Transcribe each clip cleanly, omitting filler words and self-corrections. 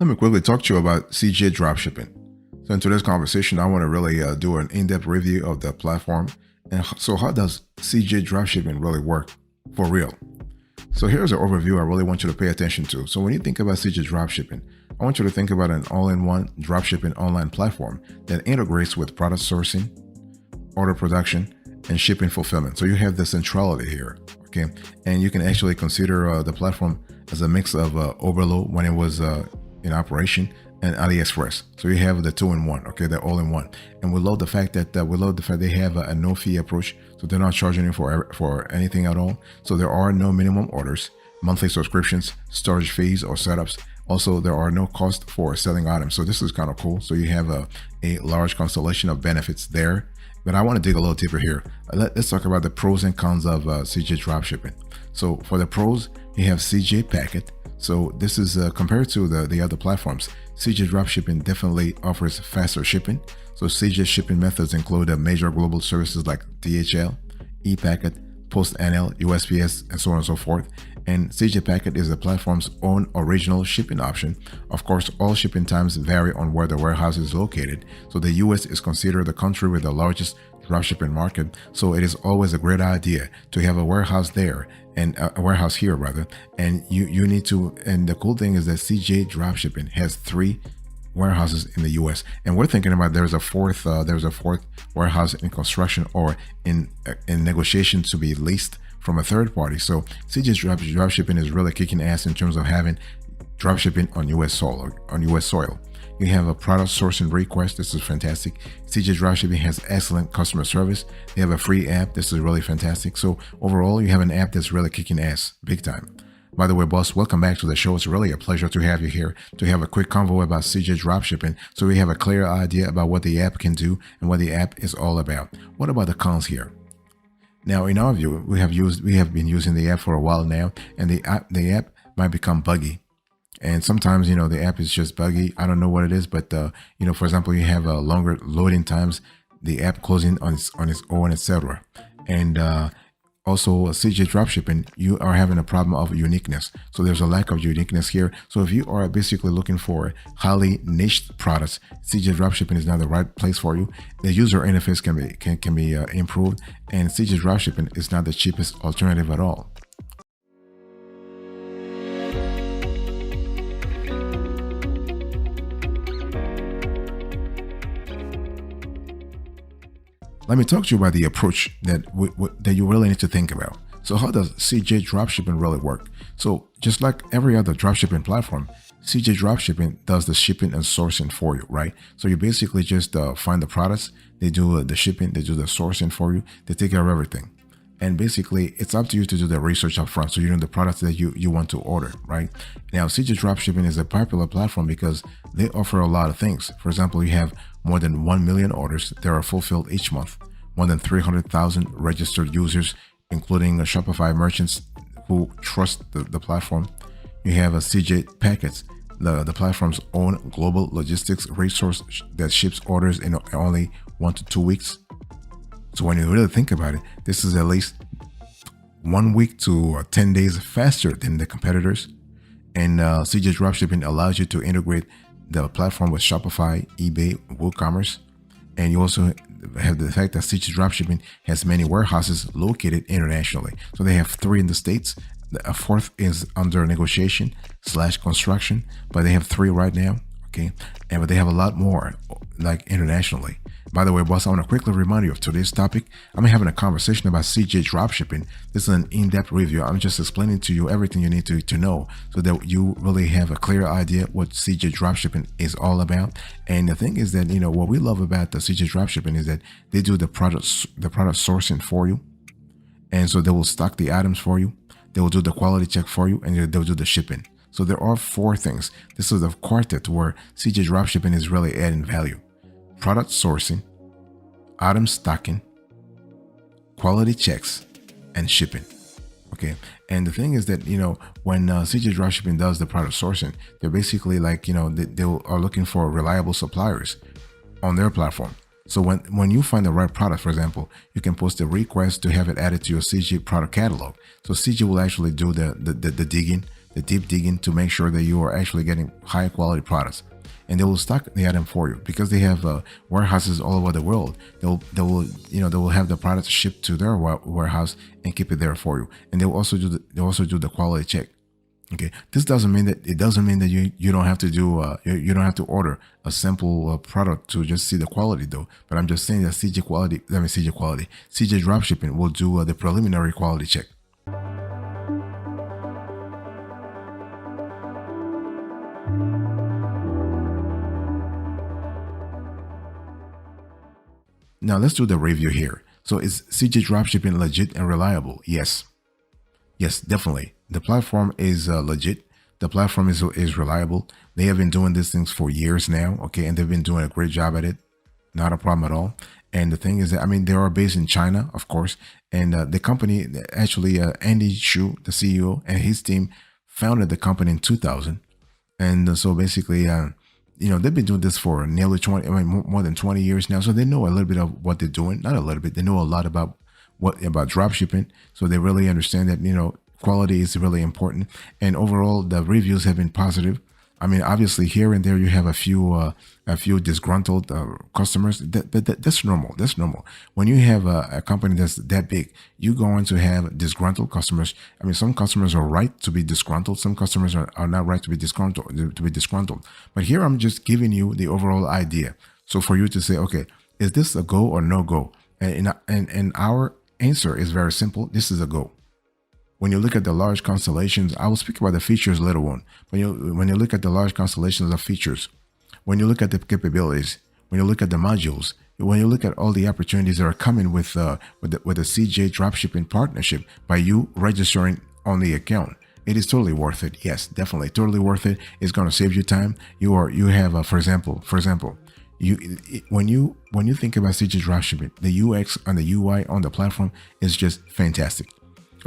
Let me quickly talk to you about CJ Dropshipping. So in today's conversation, I want to really do an in-depth review of the platform. And so how does CJ Dropshipping really work for real? So here's an overview I really want you to pay attention to. So when you think about CJ Dropshipping, I want you to think about an all-in-one dropshipping online platform that integrates with product sourcing, order production, and shipping fulfillment. So you have the centrality here, okay? And you can actually consider the platform as a mix of Overload when it was in operation and AliExpress. So you have the two-in-one, okay, the all-in-one. And we love the fact that they have a no-fee approach. So they're not charging you for anything at all. So there are no minimum orders, monthly subscriptions, storage fees, or setups. Also, there are no costs for selling items. So this is kind of cool. So you have a large constellation of benefits there. But I want to dig a little deeper here. Let's talk about the pros and cons of CJ Dropshipping. So for the pros, you have CJ Packet. So this is compared to the other platforms. CJ Dropshipping definitely offers faster shipping. So CJ shipping methods include major global services like DHL, ePacket, PostNL, USPS, and so on and so forth. And CJ Packet is the platform's own original shipping option. Of course, all shipping times vary on where the warehouse is located. So the US is considered the country with the largest dropshipping market. So it is always a great idea to have a warehouse there and a warehouse here rather. And you need to, and the cool thing is that CJ Dropshipping has 3 warehouses in the US, and we're thinking about there's a fourth warehouse in construction or in negotiation to be leased from a third party. So CJ Dropshipping is really kicking ass in terms of having dropshipping on US soil. You have a product sourcing request. This is fantastic. CJ Dropshipping has excellent customer service. They have a free app. This is really fantastic. So overall, you have an app that's really kicking ass big time. By the way, boss, welcome back to the show. It's really a pleasure to have you here to have a quick convo about CJ Dropshipping so we have a clear idea about what the app can do and what the app is all about. What about the cons here? Now, in our view, we have been using the app for a while now, and the app might become buggy. And sometimes, the app is just buggy. I don't know what it is, but for example, you have longer loading times, the app closing on its own, etc. And also, CJ Dropshipping, you are having a problem of uniqueness. So there's a lack of uniqueness here. So if you are basically looking for highly niched products, CJ Dropshipping is not the right place for you. The user interface can be improved, and CJ Dropshipping is not the cheapest alternative at all. Let me talk to you about the approach that you really need to think about. So how does CJ Dropshipping really work? So just like every other dropshipping platform, CJ Dropshipping does the shipping and sourcing for you, right? So you basically just find the products, they do the shipping, they do the sourcing for you, they take care of everything. And basically, it's up to you to do the research up front. So you know the products that you want to order, right? Now, CJ Dropshipping is a popular platform because they offer a lot of things. For example, you have more than 1 million orders that are fulfilled each month, more than 300,000 registered users, including Shopify merchants who trust the platform. You have a CJ Packets, the platform's own global logistics resource that ships orders in only 1 to 2 weeks. So when you really think about it, this is at least 1 week to 10 days faster than the competitors. And CJ Dropshipping allows you to integrate the platform with Shopify, eBay, WooCommerce. And you also have the fact that CJ Dropshipping has many warehouses located internationally. So they have 3 in the States. A 4th is under negotiation / construction, but they have 3 right now. Okay. But they have a lot more like internationally. By the way, boss, I want to quickly remind you of today's topic. I'm having a conversation about CJ Dropshipping. This is an in-depth review. I'm just explaining to you everything you need to know so that you really have a clear idea what CJ Dropshipping is all about. And the thing is that, what we love about the CJ Dropshipping is that they do the product sourcing for you. And so they will stock the items for you. They will do the quality check for you, and they'll do the shipping. So there are 4 things. This is the quartet where CJ Dropshipping is really adding value. Product sourcing, item stocking, quality checks, and shipping. Okay. And the thing is that, when CJ Dropshipping does the product sourcing, they're basically like, they are looking for reliable suppliers on their platform. So when you find the right product, for example, you can post a request to have it added to your CJ product catalog. So CJ will actually do the digging the deep digging to make sure that you are actually getting high quality products. And they will stock the item for you because they have warehouses all over the world. They will have the products shipped to their warehouse and keep it there for you. And they will also do the quality check. Okay, this doesn't mean that you don't have to do you don't have to order a simple product to just see the quality though. But I'm just saying that CJ Dropshipping will do the preliminary quality check. Now let's do the review here. So is CJ Dropshipping legit and reliable? Yes. Yes, definitely. The platform is legit. The platform is reliable. They have been doing these things for years now, okay, and they've been doing a great job at it. Not a problem at all. And the thing is that, I mean, they are based in China, of course, and the company, actually, Andy Shu, the CEO, and his team founded the company in 2000. And so basically, they've been doing this for nearly more than 20 years now. So they know a little bit of what they're doing. Not a little bit. They know a lot about drop shipping. So they really understand that, quality is really important. And overall, the reviews have been positive. I mean, obviously here and there you have a few disgruntled customers. That's normal. That's normal. When you have a company that's that big, you're going to have disgruntled customers. I mean, some customers are right to be disgruntled. Some customers are not right to be disgruntled. But here I'm just giving you the overall idea. So for you to say, okay, is this a go or no go? And our answer is very simple. This is a go. When you look at the large constellations, I will speak about the features later on. When you look at the large constellations of features, when you look at the capabilities, when you look at the modules, when you look at all the opportunities that are coming with the CJ Dropshipping partnership by you registering on the account, it is totally worth it. Yes, definitely, totally worth it. It's going to save you time. You have, for example, when you think about CJ Dropshipping, the UX and the UI on the platform is just fantastic.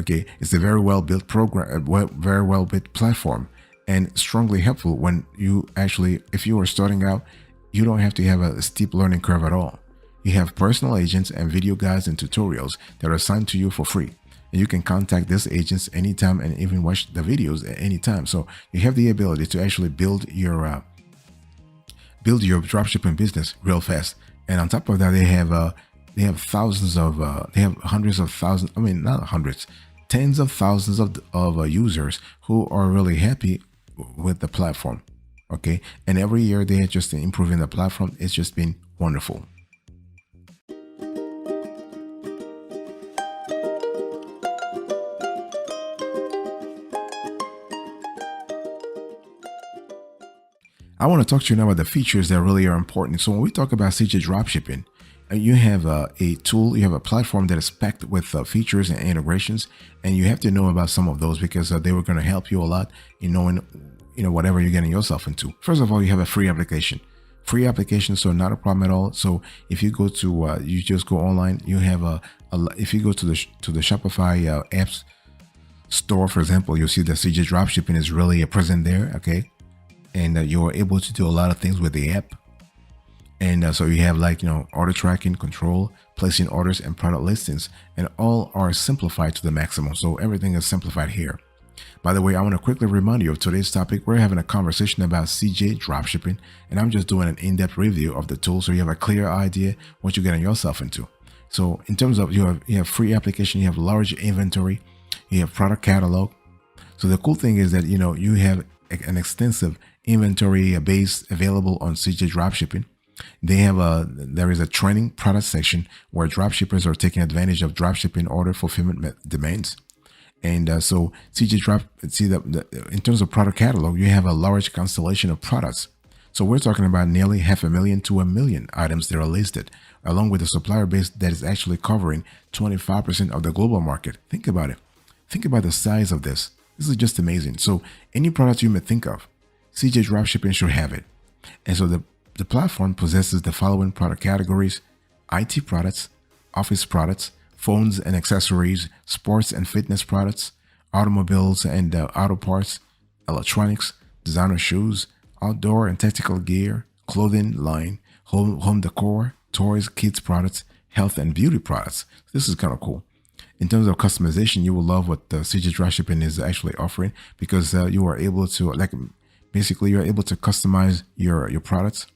Okay, it's a very well built program, very well built platform, and strongly helpful when if you are starting out, you don't have to have a steep learning curve at all. You have personal agents and video guides and tutorials that are assigned to you for free. And you can contact these agents anytime and even watch the videos at any time. So you have the ability to actually build your dropshipping business real fast. And on top of that, they have hundreds of thousands, I mean, not hundreds, tens of thousands of users who are really happy with the platform. Okay. And every year they are just improving the platform. It's just been wonderful. I want to talk to you now about the features that really are important. So when we talk about CJ Dropshipping, you have a tool, you have a platform that is packed with features and integrations, and you have to know about some of those because they were going to help you a lot in knowing, whatever you're getting yourself into. First of all, you have a free application. So not a problem at all. So if you go to, you just go online, you have if you go to the Shopify apps store, for example, you'll see that CJ Dropshipping is really present there. Okay. And you're able to do a lot of things with the app. And so you have order tracking, control, placing orders and product listings, and all are simplified to the maximum. So everything is simplified here. By the way, I want to quickly remind you of today's topic. We're having a conversation about CJ Dropshipping, and I'm just doing an in-depth review of the tool so you have a clear idea what you're getting yourself into. So in terms of you have free application, you have large inventory, you have product catalog. So the cool thing is that you have an extensive inventory base available on CJ Dropshipping. There is a training product section where dropshippers are taking advantage of dropshipping order fulfillment demands. And so in terms of product catalog, you have a large constellation of products. So we're talking about nearly 500,000 to 1 million items that are listed, along with a supplier base that is actually covering 25% of the global market. Think about it. Think about the size of this. This is just amazing. So any product you may think of, CJ Dropshipping should have it. And so the platform possesses the following product categories: IT products, office products, phones and accessories, sports and fitness products, automobiles and auto parts, electronics, designer shoes, outdoor and tactical gear, clothing line, home decor, toys, kids products, health and beauty products. This is kind of cool. In terms of customization, you will love what the CJ Dropshipping is actually offering, because you are able to, like, basically you're able to customize your products.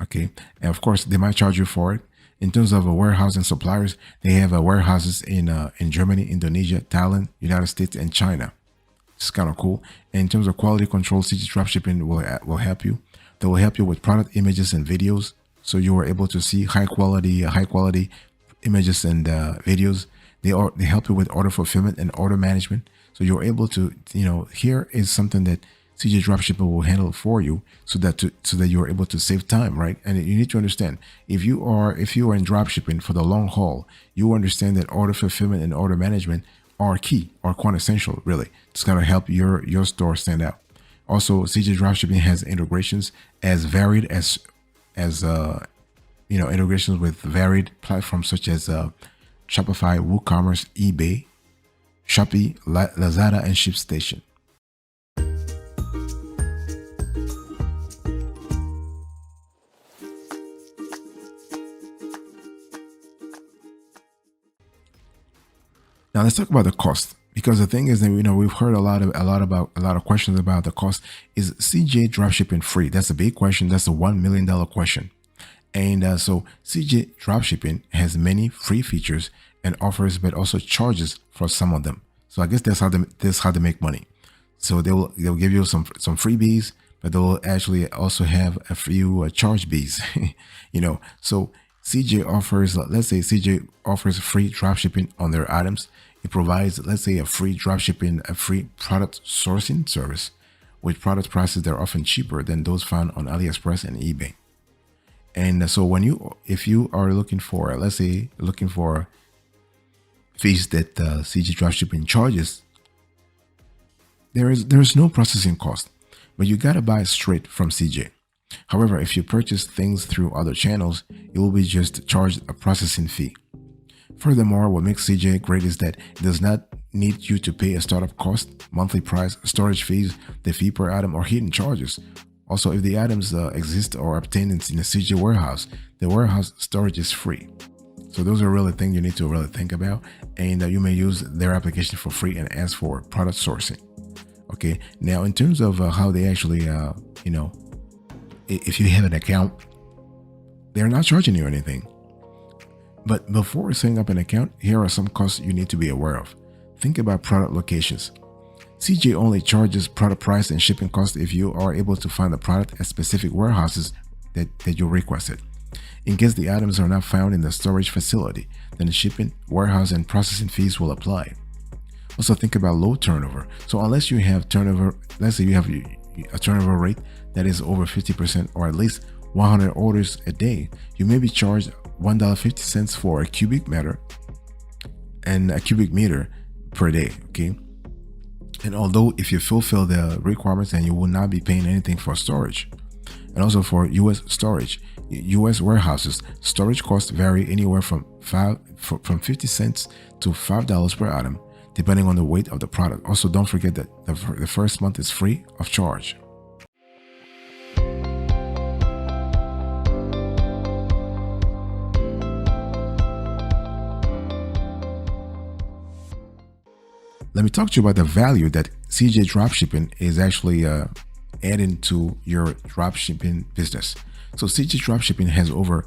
Okay, and of course they might charge you for it. In terms of warehouse and suppliers, they have warehouses in Germany, Indonesia, Thailand, United States, and China. It's kind of cool. And in terms of quality control, CJ Dropshipping will help you. They will help you with product images and videos, so you are able to see high quality images and videos. They help you with order fulfillment and order management, so you're able to, here is something that CJ Dropshipping will handle for you, so that you're able to save time, right? And you need to understand, if you are in dropshipping for the long haul, you understand that order fulfillment and order management are key, are quite essential, really. It's gonna help your store stand out. Also, CJ Dropshipping has integrations as varied as integrations with varied platforms such as Shopify, WooCommerce, eBay, Shopee, Lazada, and ShipStation. Now let's talk about the cost, because the thing is that we've heard a lot of questions about the cost. Is CJ Dropshipping free? That's a big question. That's a $1 million question. And so CJ Dropshipping has many free features and offers, but also charges for some of them. So I guess that's how they make money. So they'll give you some freebies, but they'll actually also have a few charge bees. So CJ offers, let's say CJ offers free dropshipping on their items. It provides, let's say, a free product sourcing service with product prices that are often cheaper than those found on AliExpress and eBay. And so if you are looking for, let's say, fees that CJ Dropshipping charges, there's no processing cost, but you gotta buy straight from CJ. However, if you purchase things through other channels, you will be just charged a processing fee. Furthermore, what makes CJ great is that it does not need you to pay a startup cost, monthly price, storage fees, the fee per item, or hidden charges. Also, if the items exist or obtained in a CJ warehouse, the warehouse storage is free. So those are really things you need to really think about, and you may use their application for free and ask for product sourcing. Okay, now in terms of how they actually, if you have an account, they're not charging you anything. But before setting up an account, here are some costs you need to be aware of. Think about product locations. CJ only charges product price and shipping costs if you are able to find the product at specific warehouses that you requested. In case the items are not found in the storage facility, then the shipping, warehouse, and processing fees will apply. Also think about low turnover. So unless you have turnover, let's say you have a turnover rate that is over 50% or at least 100 orders a day, you may be charged $1.50 for a cubic meter per day. Okay. And although if you fulfill the requirements, then you will not be paying anything for storage. And also for US storage, US warehouses, storage costs vary anywhere from 50 cents to $5 per item, depending on the weight of the product. Also, don't forget that the first month is free of charge. Let me talk to you about the value that CJ Dropshipping is actually adding to your dropshipping business. So CJ Dropshipping has over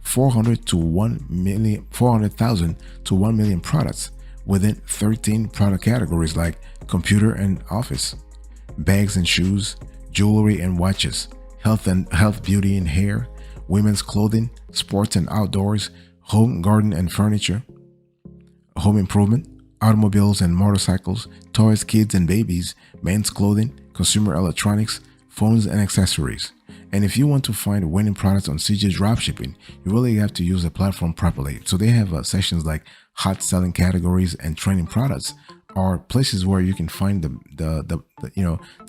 400,000 to 1 million products within 13 product categories like computer and office, bags and shoes, jewelry and watches, health, beauty and hair, women's clothing, sports and outdoors, home, garden and furniture, home improvement, automobiles and motorcycles, toys, kids and babies, men's clothing, consumer electronics, phones and accessories. And if you want to find winning products on CJ Dropshipping, you really have to use the platform properly. So they have sections like hot selling categories and trending products, are places where you can find the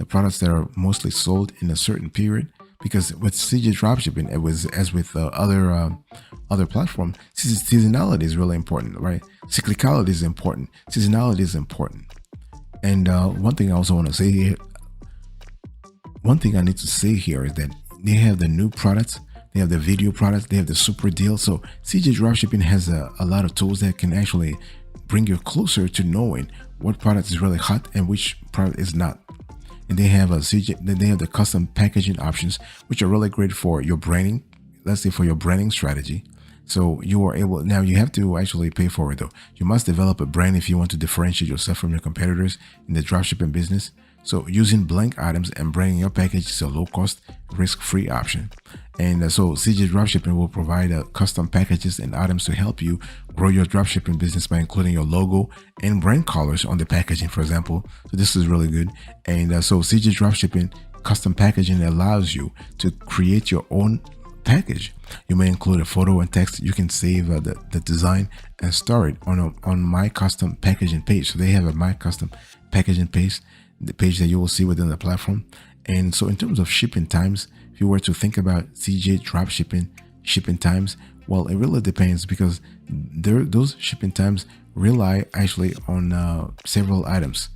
products that are mostly sold in a certain period. Because with CJ Dropshipping, it was as with other platform, seasonality is really important, right? Cyclicality is important. Seasonality is important. And one thing I also want to say here, one thing I need to say here is that they have the new products, they have the video products, they have the super deal. So CJ Dropshipping has a lot of tools that can actually bring you closer to knowing what product is really hot and which product is not. And they have the custom packaging options, which are really great for your branding. Let's say for your branding strategy. So you are able, now you have to actually pay for it though. You must develop a brand if you want to differentiate yourself from your competitors in the dropshipping business. So using blank items and branding your package is a low cost, risk-free option. And so CJ Dropshipping will provide custom packages and items to help you grow your dropshipping business by including your logo and brand colors on the packaging, for example. So this is really good. And so CJ Dropshipping custom packaging allows you to create your own package. You may include a photo and text. You can save the design and store it on my custom packaging page. So they have a my custom packaging page, the page that you will see within the platform. And so in terms of shipping times, if you were to think about CJ Dropshipping shipping times, well, it really depends because those shipping times rely actually on several items.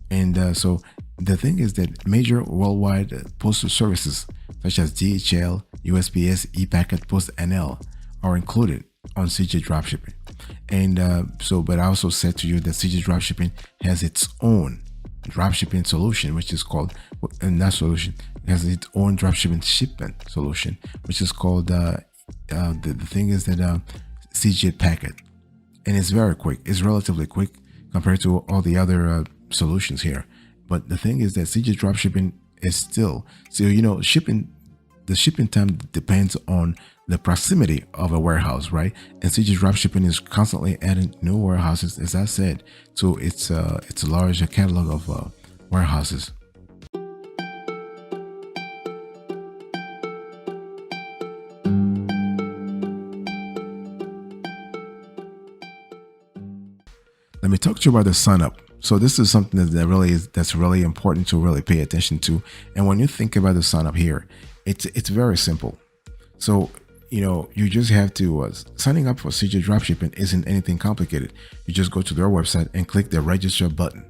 And so the thing is that major worldwide postal services such as DHL, USPS, ePacket, PostNL are included on CJ Dropshipping. And but I also said to you that CJ Dropshipping has its own dropshipping solution, which is called, and that solution has its own dropshipping shipment solution, which is called the thing is that CJ Packet, and it's very quick. It's relatively quick compared to all the other solutions here. But the thing is that CJ Dropshipping is still, so the shipping time depends on the proximity of a warehouse, right? And CJ Dropshipping is constantly adding new warehouses, as I said, to its large catalog of warehouses. Let me talk to you about the sign up. So this is something that's really important to really pay attention to. And when you think about the sign up here, it's very simple. So you just have to signing up for CJ Dropshipping isn't anything complicated. You just go to their website and click the register button.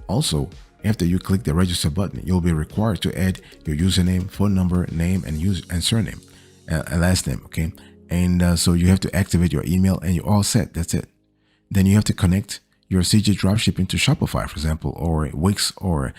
Also, after you click the register button, you'll be required to add your username, phone number, name, and surname, and last name. Okay, and so you have to activate your email, and you're all set. That's it. Then you have to connect your CJ Dropshipping to Shopify, for example, or Wix, or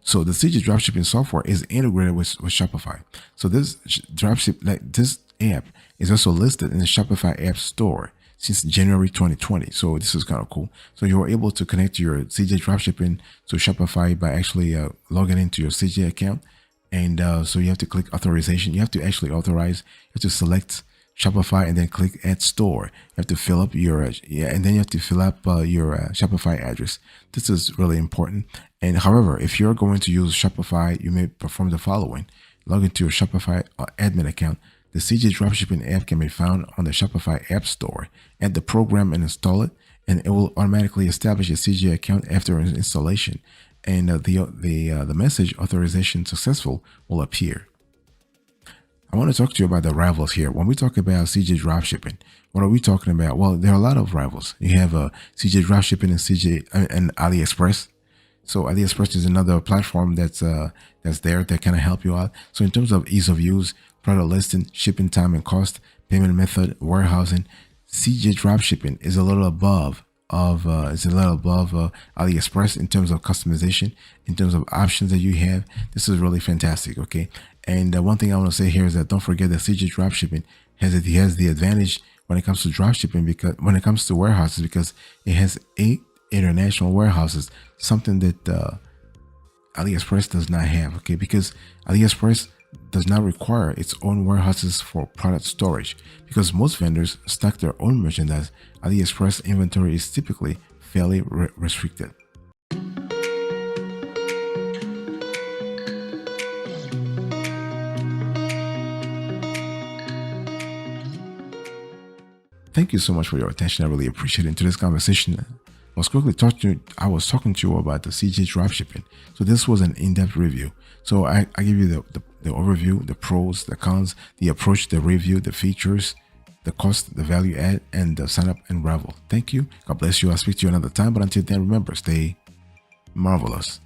so the CJ Dropshipping software is integrated with Shopify. So this this app is also listed in the Shopify App Store since January 2020. So this is kind of cool. So you are able to connect your CJ Dropshipping to Shopify by actually logging into your CJ account. And so you have to click authorization. You have to actually authorize. You have to select Shopify and then click Add Store. You have to fill up your and then you have to fill up your Shopify address. This is really important. And however, if you're going to use Shopify, you may perform the following: log into your Shopify admin account. The CJ Dropshipping app can be found on the Shopify App Store. Add the program and install it, and it will automatically establish a CJ account after installation. And the message "authorization successful" will appear. I want to talk to you about the rivals here. When we talk about CJ Dropshipping, what are we talking about? Well, there are a lot of rivals. You have CJ Dropshipping and AliExpress. So AliExpress is another platform that's there that kind of help you out. So in terms of ease of use, product listing, shipping time and cost, payment method, warehousing, CJ Dropshipping is a little above AliExpress in terms of customization, in terms of options that you have. This is really fantastic. Okay. And one thing I want to say here is that don't forget that CJ Dropshipping has the advantage when it comes to dropshipping, because when it comes to warehouses, because it has 8 international warehouses, something that AliExpress does not have. Okay, because AliExpress does not require its own warehouses for product storage, because most vendors stock their own merchandise. AliExpress inventory is typically fairly restricted. Thank you so much for your attention. I really appreciate it. In today's conversation, I was talking to you about the CJ Dropshipping. So this was an in-depth review. So I give you the overview, the pros, the cons, the approach, the review, the features, the cost, the value add, and the sign up and rival. Thank you. God bless you. I'll speak to you another time. But until then, remember, stay marvelous.